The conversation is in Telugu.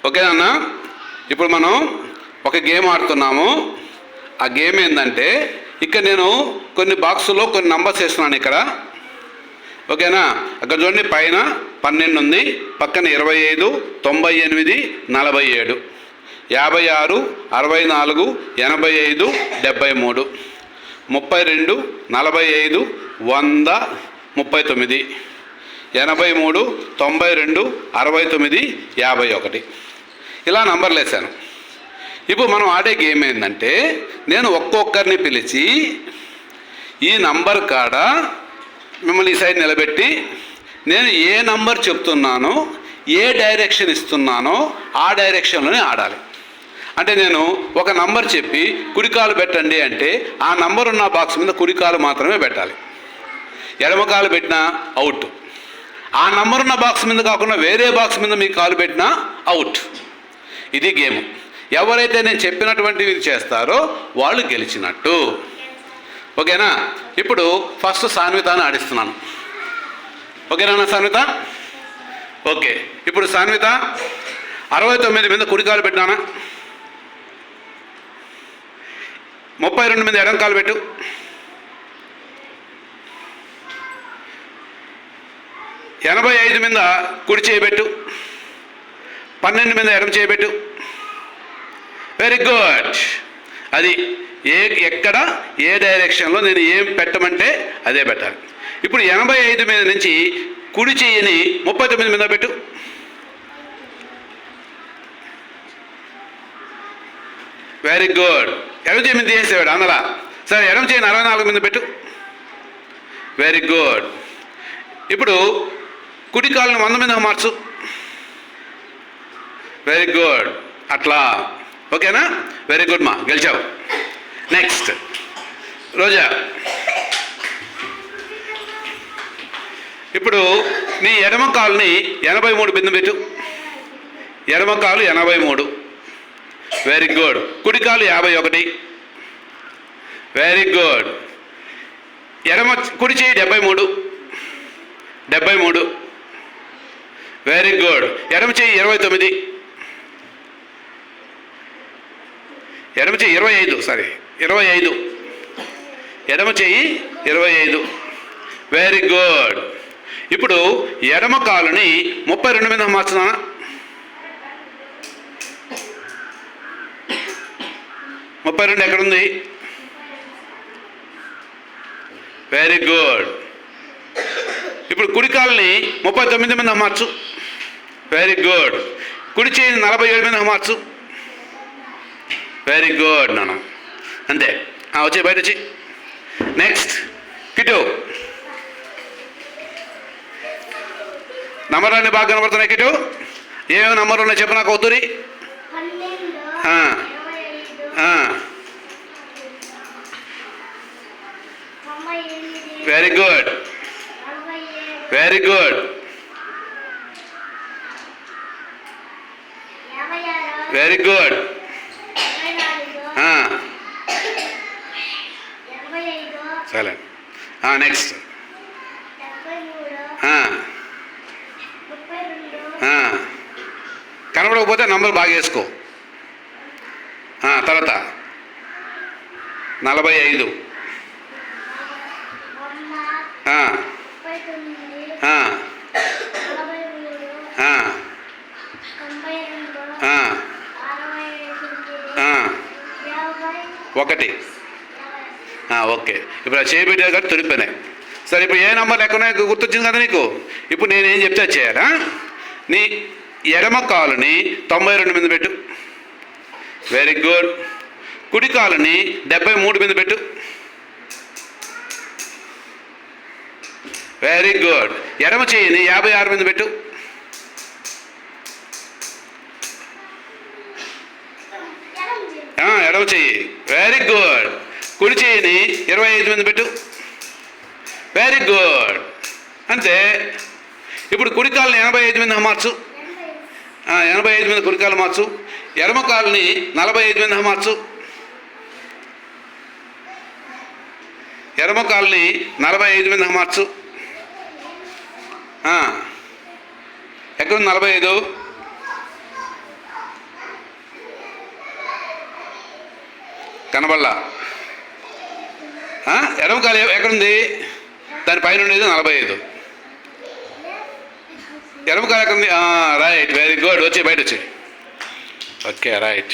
ఓకేనా? ఇప్పుడు మనం ఒక గేమ్ ఆడుతున్నాము. ఆ గేమ్ ఏంటంటే ఇక్కడ నేను కొన్ని బాక్సులో కొన్ని నంబర్స్ వేస్తున్నాను ఇక్కడ. ఓకేనా? అక్కడ చూడండి, పైన 12 ఉంది, పక్కన 25, 98, 47, 56, 64, 85, 73, 32, 45, 100, 39, 83, 92, 69, 51 ఇలా నంబర్లు వేసాను. ఇప్పుడు మనం ఆడే గేమ్ ఏంటంటే నేను ఒక్కొక్కరిని పిలిచి ఈ నంబర్ కాడ మిమ్మల్ని ఈ సైడ్ నిలబెట్టి నేను ఏ నంబర్ చెప్తున్నానో, ఏ డైరెక్షన్ ఇస్తున్నానో ఆ డైరెక్షన్లోనే ఆడాలి. అంటే నేను ఒక నంబర్ చెప్పి కుడికాలు పెట్టండి అంటే ఆ నంబర్ ఉన్న బాక్స్ మీద కుడికాలు మాత్రమే పెట్టాలి. ఎడమకాలు పెట్టినా అవుట్. ఆ నంబర్ ఉన్న బాక్స్ మీద కాకుండా వేరే బాక్స్ మీద మీ కాలు పెట్టినా అవుట్. ఇది గేమ్. ఎవరైతే నేను చెప్పినటువంటివి చేస్తారో వాళ్ళు గెలిచినట్టు. ఓకేనా? ఇప్పుడు ఫస్ట్ సాన్వితాను ఆడిస్తున్నాను. ఓకేనా సాన్విత? ఓకే. ఇప్పుడు సాన్విత 69 మీద కుడికాలు పెట్టినానా, 32 మీద ఎడం కాలు పెట్టు, 85 మీద కుడి చేయబెట్టు, 12 మీద ఎడం చేయబెట్టు. Very good. అది ఎక్కడ ఏ డైరెక్షన్లో నేను ఏం పెట్టమంటే అదే పెట్టాలి. ఇప్పుడు 85 మీద నుంచి కుడి చెయ్యిని 39 మీద పెట్టు. Very good. ఎడం చేయి మీద తీసేవాడు అందులో. సరే, ఎడం చేయని 64 మీద పెట్టు. Very good. ఇప్పుడు కుడి కాలుని 100 మీద మార్చు. Very good. అట్లా. ఓకేనా? వెరీ గుడ్ మా, గెలిచావు. నెక్స్ట్ రోజా. ఇప్పుడు నీ ఎడమ కాలుని 83 బిందు పెట్టు. ఎడమ కాలు 83. Very good. కుడి కాలు 51. Very good. కుడి చేయి 73. 73. Very good. ఎడమ చేయి 29. ఎడమ చెయ్యి 25. సారీ, 25. ఎడమ చెయ్యి 25. Very good. ఇప్పుడు ఎడమ కాలుని 32 మీద మార్చుదానా? 32 ఎక్కడుంది? Very good. ఇప్పుడు కుడి కాలుని 39 మీద మార్చు. Very good. కుడి చేయి 47 మీద మార్చు. వెరీ గుడ్ నాన్న. అంతే. వచ్చి బయట వచ్చి. నెక్స్ట్ కిటు. నంబర్లన్నీ బాగా కనబడుతున్నాయి కిటు. ఏమేమి నంబర్లు ఉన్నాయి చెప్పు నాకు. అవుతురి. Very good. Very good. Very good. సరే. నెక్స్ట్ కనబడకపోతే నంబర్ బాగా వేసుకో. తర్వాత 45. ఒకటి. ఓకే. ఇప్పుడు ఆ చేయబెట్టారు కాబట్టి తొలిపోయినాయి. సరే, ఇప్పుడు ఏ నంబర్ ఎక్కడున్నాయి గుర్తొచ్చింది కదా నీకు. ఇప్పుడు నేనేం చెప్తే చేయాలా? నీ ఎడమ కాలుని 92 మీద పెట్టు. Very good. కుడి కాలుని 73 మీద పెట్టు. Very good. ఎడమ చెయ్యిని 56 మీద పెట్టు. ఎడమ చెయ్యి. Very good. కుడి చెయ్యిని 25 మీద పెట్టు. Very good. అంతే. ఇప్పుడు కుడి కాలుని 85 మీద మార్చు. 85 మీద కుడి కాలు మార్చు. ఎడమ కాలుని 45 మీద మార్చు. ఎడమ కాలుని 45 మీద మార్చు. ఎక్కడుంది 45? కనబడలా. ఎడమ కాలు ఎక్కడుంది? దాని పైన ఉండేది 45. ఎడమ కాలు ఎక్కడుంది? Right, very good. వచ్చి బయట వచ్చి. Okay, right.